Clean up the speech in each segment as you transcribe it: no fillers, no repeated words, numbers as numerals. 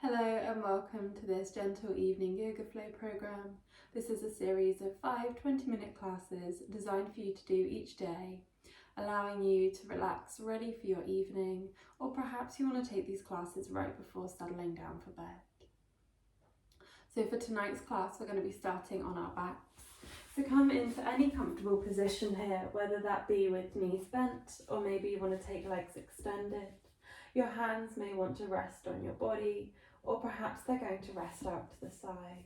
Hello and welcome to this Gentle Evening Yoga Flow program. This is a series of 5 20-minute classes designed for you to do each day, allowing you to relax ready for your evening, or perhaps you want to take these classes right before settling down for bed. So for tonight's class, we're going to be starting on our backs. So come into any comfortable position here, whether that be with knees bent or maybe you want to take legs extended. Your hands may want to rest on your body, or perhaps they're going to rest out to the side.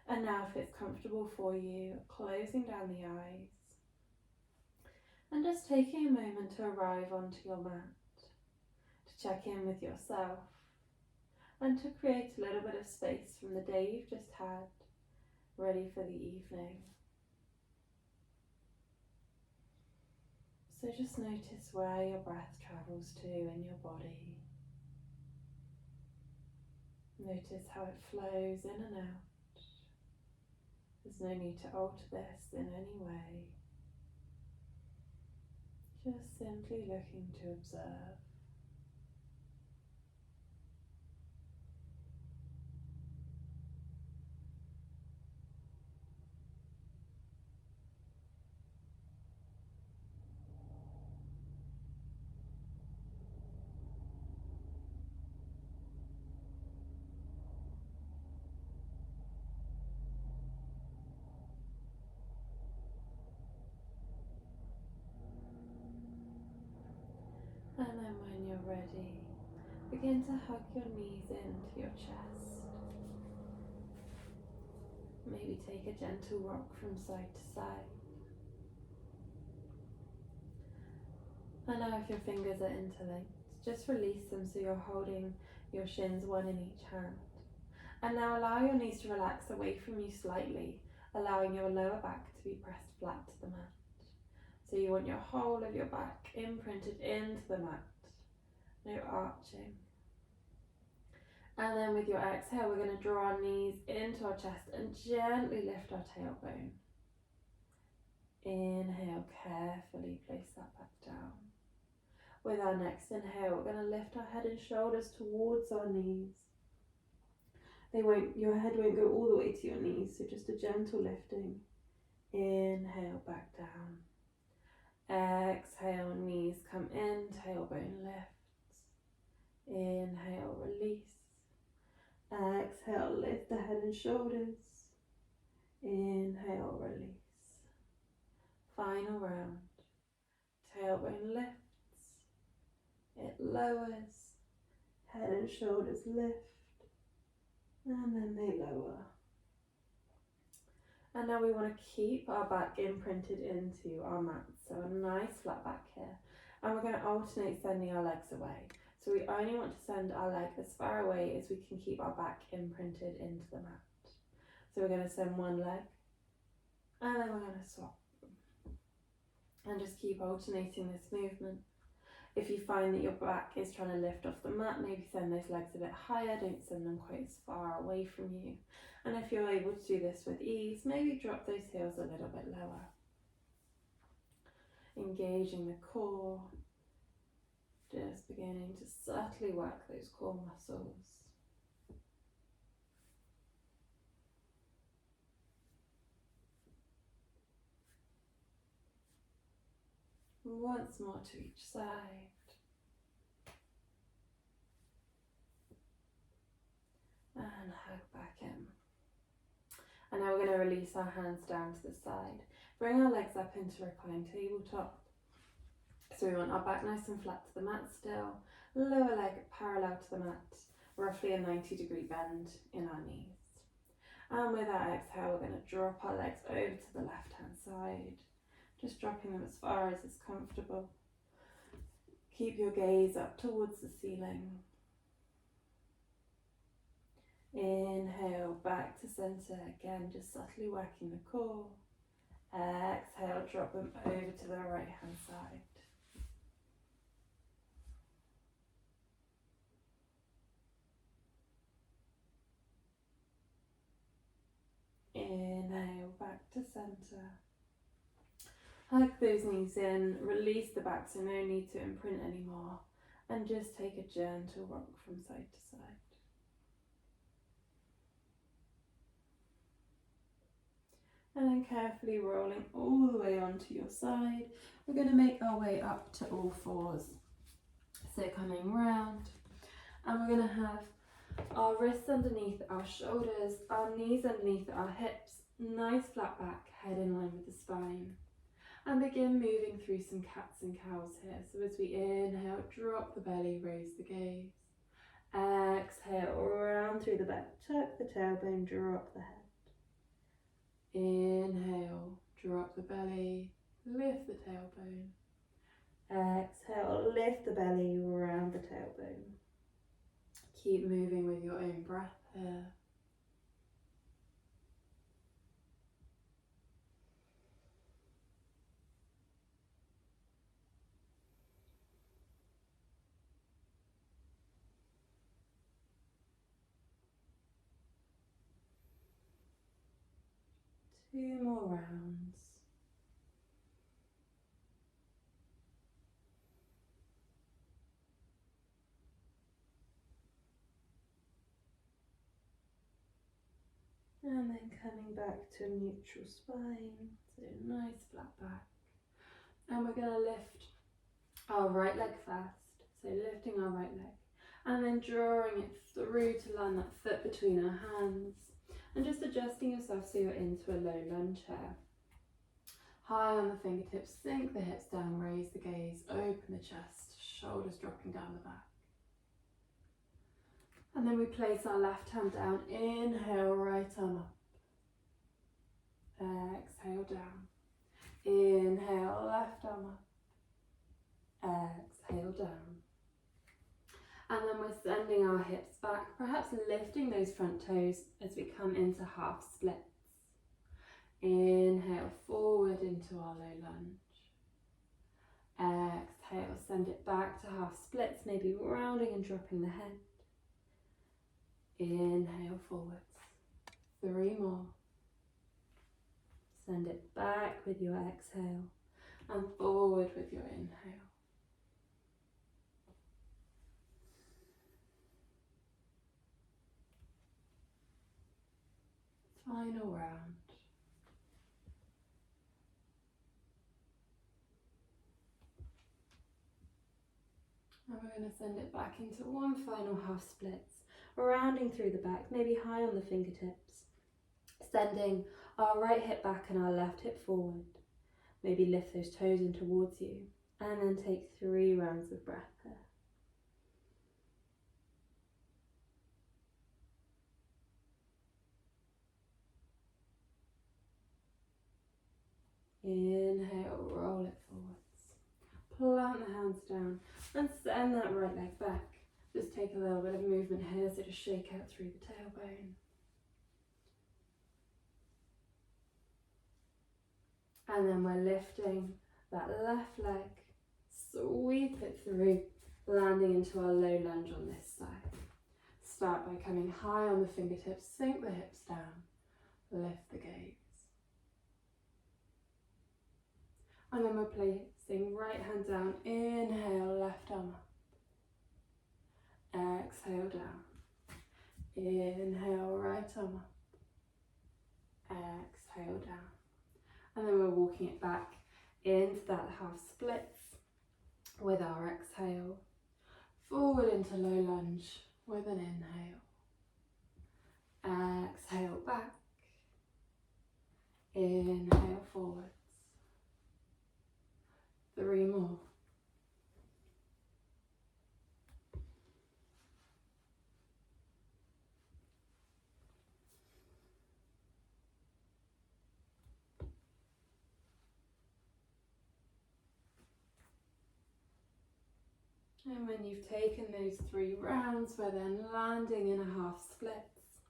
And now if it's comfortable for you, closing down the eyes and just taking a moment to arrive onto your mat, to check in with yourself and to create a little bit of space from the day you've just had, ready for the evening. So just notice where your breath travels to in your body. Notice how it flows in and out. There's no need to alter this in any way. Just simply looking to observe. And then when you're ready, begin to hug your knees into your chest. Maybe take a gentle rock from side to side. And now if your fingers are interlinked, just release them so you're holding your shins one in each hand. And now allow your knees to relax away from you slightly, allowing your lower back to be pressed flat to the mat. So you want your whole of your back imprinted into the mat, no arching. And then with your exhale, we're going to draw our knees into our chest and gently lift our tailbone. Inhale, carefully place that back down. With our next inhale, we're going to lift our head and shoulders towards our knees. Your head won't go all the way to your knees, so just a gentle lifting. Inhale, back down. Exhale, knees come in, tailbone lifts. Inhale, release. Exhale, lift the head and shoulders. Inhale, release. Final round. Tailbone lifts. It lowers. Head and shoulders lift. And then they lower. And now we want to keep our back imprinted into our mat. So a nice flat back here. And we're going to alternate sending our legs away. So we only want to send our leg as far away as we can keep our back imprinted into the mat. So we're going to send one leg and then we're going to swap. And just keep alternating this movement. If you find that your back is trying to lift off the mat, maybe send those legs a bit higher, don't send them quite as far away from you. And if you're able to do this with ease, maybe drop those heels a little bit lower. Engaging the core, just beginning to subtly work those core muscles. Once more to each side. And hug back in. And now we're going to release our hands down to the side. Bring our legs up into reclined tabletop. So we want our back nice and flat to the mat still. Lower leg parallel to the mat. Roughly a 90-degree bend in our knees. And with our exhale, we're going to drop our legs over to the left-hand side. Just dropping them as far as is comfortable. Keep your gaze up towards the ceiling. Inhale, back to center. Again, just subtly working the core. Exhale, drop them over to the right hand side. Inhale, back to center. Hug those knees in, release the back so no need to imprint anymore. And just take a gentle rock from side to side. And then carefully rolling all the way onto your side. We're going to make our way up to all fours. So coming round, and we're going to have our wrists underneath our shoulders, our knees underneath our hips, nice flat back, head in line with the spine. And begin moving through some cats and cows here. So as we inhale, drop the belly, raise the gaze. Exhale, round through the back, tuck the tailbone, drop the head. Inhale, drop the belly, lift the tailbone. Exhale, lift the belly, round the tailbone. Keep moving with your own breath here. Two more rounds. And then coming back to a neutral spine, so nice flat back. And we're going to lift our right leg first, so lifting our right leg. And then drawing it through to land that foot between our hands. And just adjusting yourself so you're into a low lunge here. High on the fingertips, sink the hips down, raise the gaze, open the chest, shoulders dropping down the back. And then we place our left hand down, inhale, right arm up. Exhale down. Inhale, left arm up. Exhale down. And then we're sending our hips back, perhaps lifting those front toes as we come into half splits. Inhale, forward into our low lunge. Exhale, send it back to half splits, maybe rounding and dropping the head. Inhale, forwards. 3 more. Send it back with your exhale and forward with your inhale. Final round. And we're going to send it back into one final half splits, rounding through the back, maybe high on the fingertips. Sending our right hip back and our left hip forward. Maybe lift those toes in towards you. And then take 3 rounds of breath here. Inhale, roll it forwards. Plant the hands down and send that right leg back. Just take a little bit of movement here, so just shake out through the tailbone. And then we're lifting that left leg, sweep it through, landing into our low lunge on this side. Start by coming high on the fingertips, sink the hips down, lift the gaze. And then we're placing right hand down, inhale, left arm up. Exhale down. Inhale, right arm up. Exhale down. And then we're walking it back into that half splits with our exhale. Forward into low lunge with an inhale. Exhale back. Inhale forwards. 3 more. And when you've taken those 3 rounds, we're then landing in a half splits,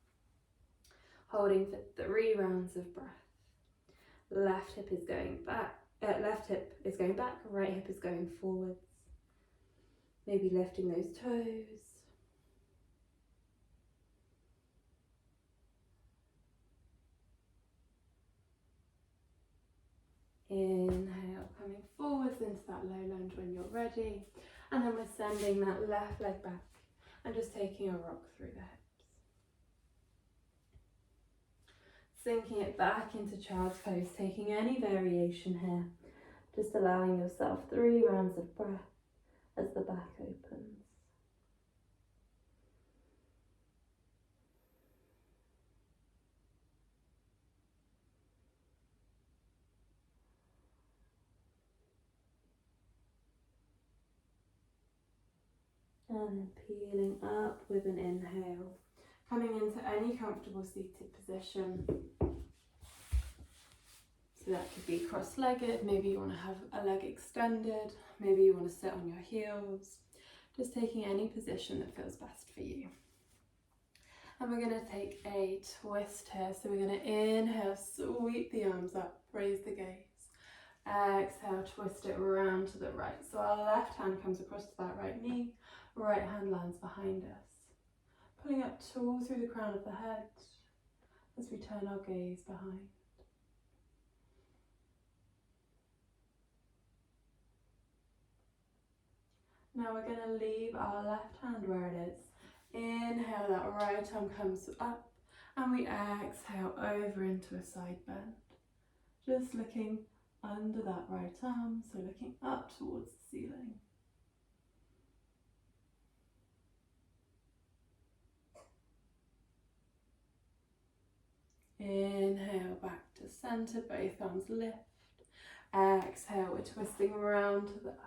holding for 3 rounds of breath. Left hip is going back, right hip is going forwards. Maybe lifting those toes. Inhale, coming forwards into that low lunge when you're ready. And then we're sending that left leg back and just taking a rock through the hips. Sinking it back into child's pose, taking any variation here. Just allowing yourself 3 rounds of breath as the back opens. And then peeling up with an inhale. Coming into any comfortable seated position. So that could be cross-legged, maybe you want to have a leg extended, maybe you want to sit on your heels. Just taking any position that feels best for you. And we're going to take a twist here. So we're going to inhale, sweep the arms up, raise the gaze. Exhale, twist it around to the right. So our left hand comes across to that right knee, right hand lands behind us. Pulling up tall through the crown of the head as we turn our gaze behind. Now we're going to leave our left hand where it is. Inhale, that right arm comes up, and we exhale over into a side bend. Just looking under that right arm, so looking up towards the ceiling. Inhale, back to center, both arms lift. Exhale, we're twisting around to the left.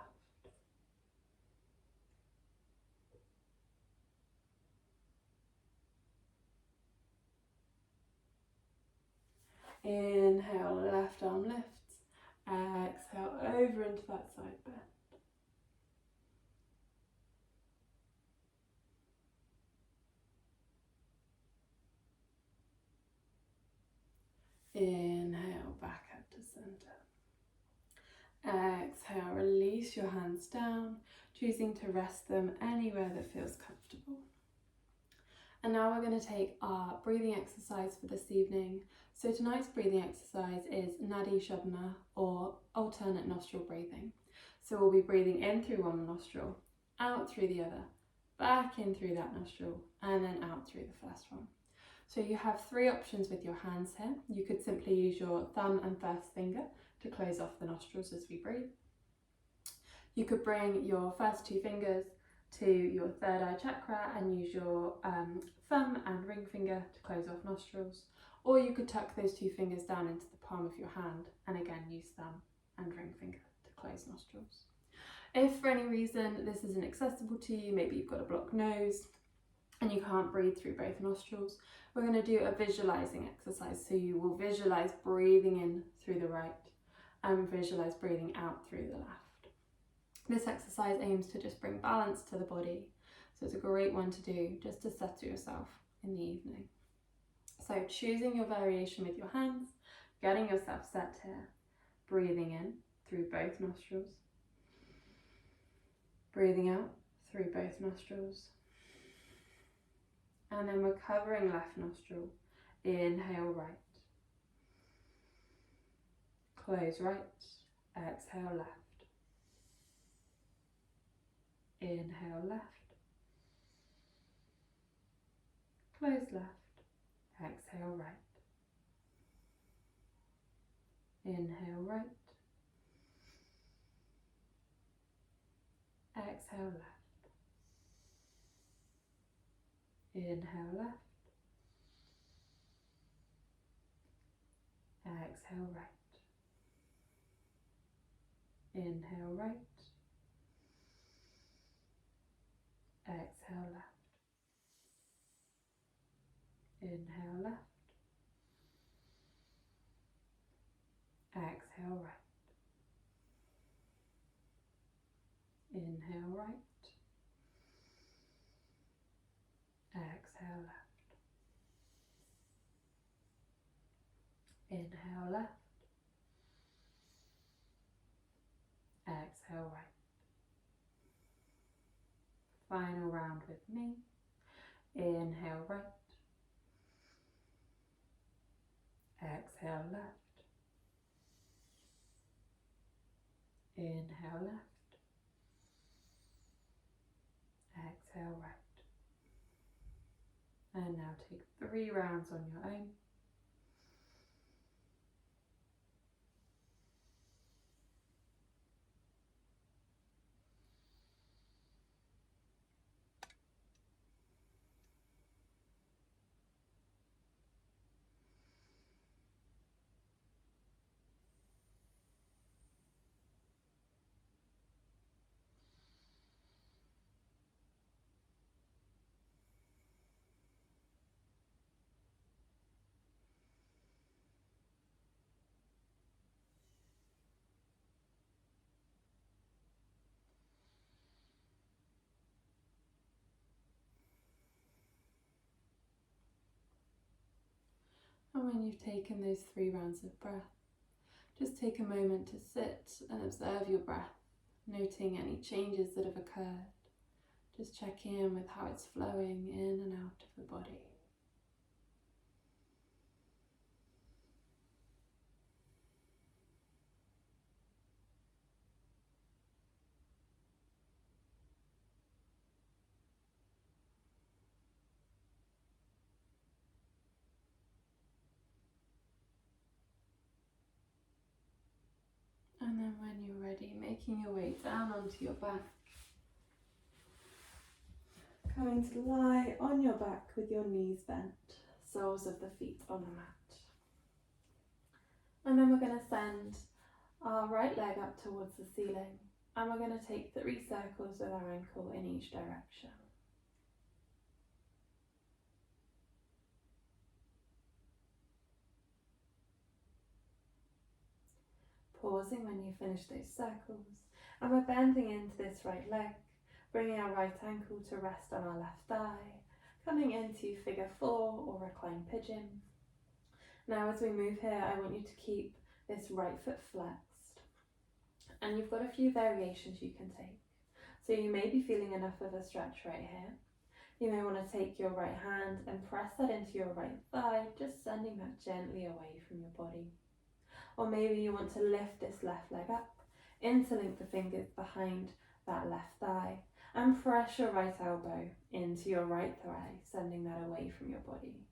Inhale, left arm lifts. Exhale, over into that side bend. Inhale, back up to center. Exhale, release your hands down, choosing to rest them anywhere that feels comfortable. And now we're going to take our breathing exercise for this evening. So tonight's breathing exercise is Nadi Shodhana, or alternate nostril breathing. So we'll be breathing in through one nostril, out through the other, back in through that nostril, and then out through the first one. So you have 3 options with your hands here. You could simply use your thumb and first finger to close off the nostrils as we breathe. You could bring your first 2 fingers to your third eye chakra and use your thumb and ring finger to close off nostrils. Or you could tuck those 2 fingers down into the palm of your hand and again use thumb and ring finger to close nostrils. If for any reason this isn't accessible to you, maybe you've got a blocked nose and you can't breathe through both nostrils, we're going to do a visualizing exercise. So you will visualize breathing in through the right and visualize breathing out through the left. This exercise aims to just bring balance to the body. So it's a great one to do just to settle yourself in the evening. So choosing your variation with your hands, getting yourself set here, breathing in through both nostrils, breathing out through both nostrils. And then we're covering left nostril. Inhale right. Close right. Exhale left. Inhale left. Close left. Exhale right. Inhale right. Exhale left. Inhale left. Exhale right. Inhale right. Exhale left. Inhale left. Exhale right. Inhale right. Exhale left. Inhale left. Exhale right. Final round with me. Inhale right. Exhale left. Inhale left. Exhale right. And now take 3 rounds on your own. And when you've taken those 3 rounds of breath, just take a moment to sit and observe your breath, noting any changes that have occurred. Just check in with how it's flowing in and out of the body. And then when you're ready, making your way down onto your back. Coming to lie on your back with your knees bent, soles of the feet on the mat. And then we're going to send our right leg up towards the ceiling, and we're going to take 3 circles with our ankle in each direction. Pausing when you finish those circles, and we're bending into this right leg, bringing our right ankle to rest on our left thigh, coming into figure 4 or reclined pigeon. Now as we move here, I want you to keep this right foot flexed, and you've got a few variations you can take. So you may be feeling enough of a stretch right here. You may want to take your right hand and press that into your right thigh, just sending that gently away from your body. Or maybe you want to lift this left leg up, interlink the fingers behind that left thigh, and press your right elbow into your right thigh, sending that away from your body.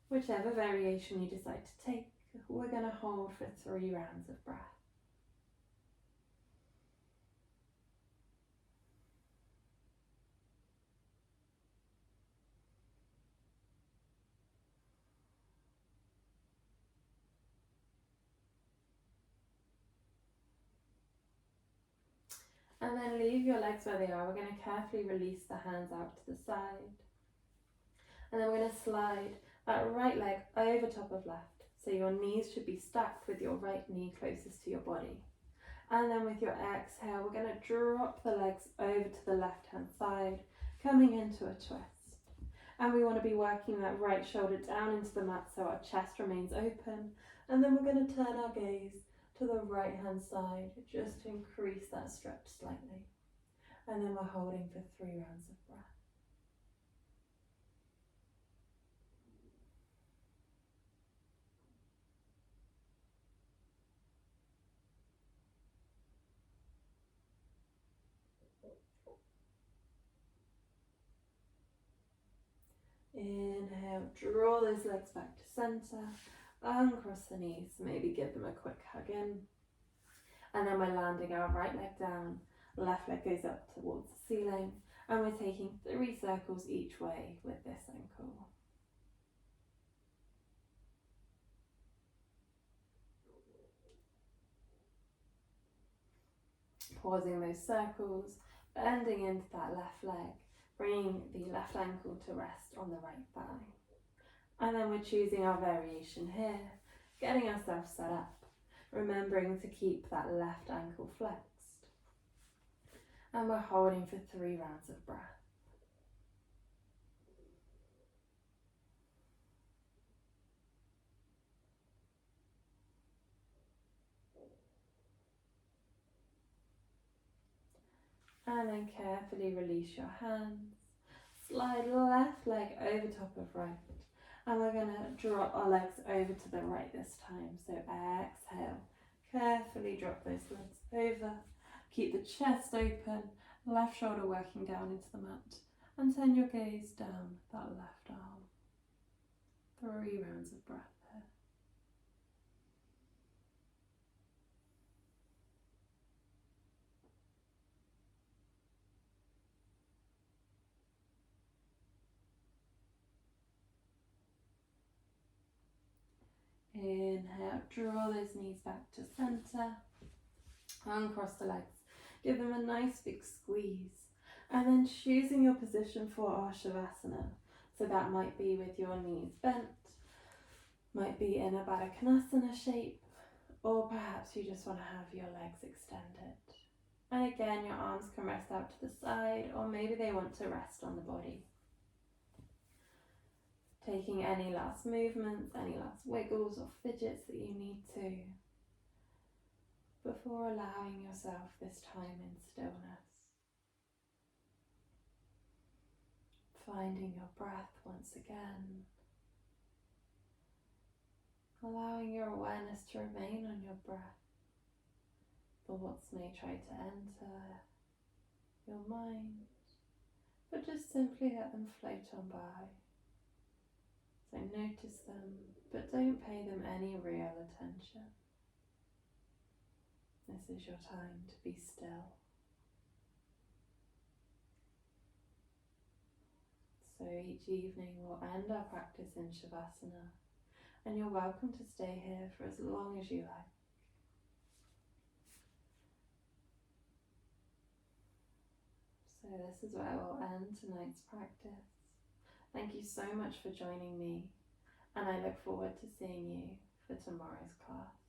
Whichever variation you decide to take, we're going to hold for 3 rounds of breath. And then leave your legs where they are. We're going to carefully release the hands out to the side. And then we're going to slide that right leg over top of left. So your knees should be stacked with your right knee closest to your body. And then with your exhale, we're going to drop the legs over to the left hand side, coming into a twist. And we want to be working that right shoulder down into the mat so our chest remains open. And then we're going to turn our gaze to the right hand side, just to increase that stretch slightly. And then we're holding for 3 rounds of breath. Inhale, draw those legs back to center, uncross the knees, maybe give them a quick hug in. And then we're landing our right leg down, left leg goes up towards the ceiling, and we're taking 3 circles each way with this ankle. Pausing those circles, bending into that left leg, bringing the left ankle to rest on the right thigh. And then we're choosing our variation here, getting ourselves set up, remembering to keep that left ankle flexed. And we're holding for 3 rounds of breath. And then carefully release your hands. Slide left leg over top of right. And we're going to drop our legs over to the right this time. So exhale. Carefully drop those legs over. Keep the chest open. Left shoulder working down into the mat. And turn your gaze down that left arm. 3 rounds of breath here. Inhale, draw those knees back to center, uncross the legs, give them a nice big squeeze, and then choosing your position for our Shavasana. So that might be with your knees bent, might be in a Baddha Konasana shape, or perhaps you just want to have your legs extended. And again, your arms can rest out to the side, or maybe they want to rest on the body. taking any last movements, any last wiggles or fidgets that you need to, before allowing yourself this time in stillness. Finding your breath once again, allowing your awareness to remain on your breath. Thoughts may try to enter your mind, but just simply let them float on by. So notice them, but don't pay them any real attention. This is your time to be still. So each evening we'll end our practice in Shavasana, and you're welcome to stay here for as long as you like. So this is where we'll end tonight's practice. Thank you so much for joining me, and I look forward to seeing you for tomorrow's class.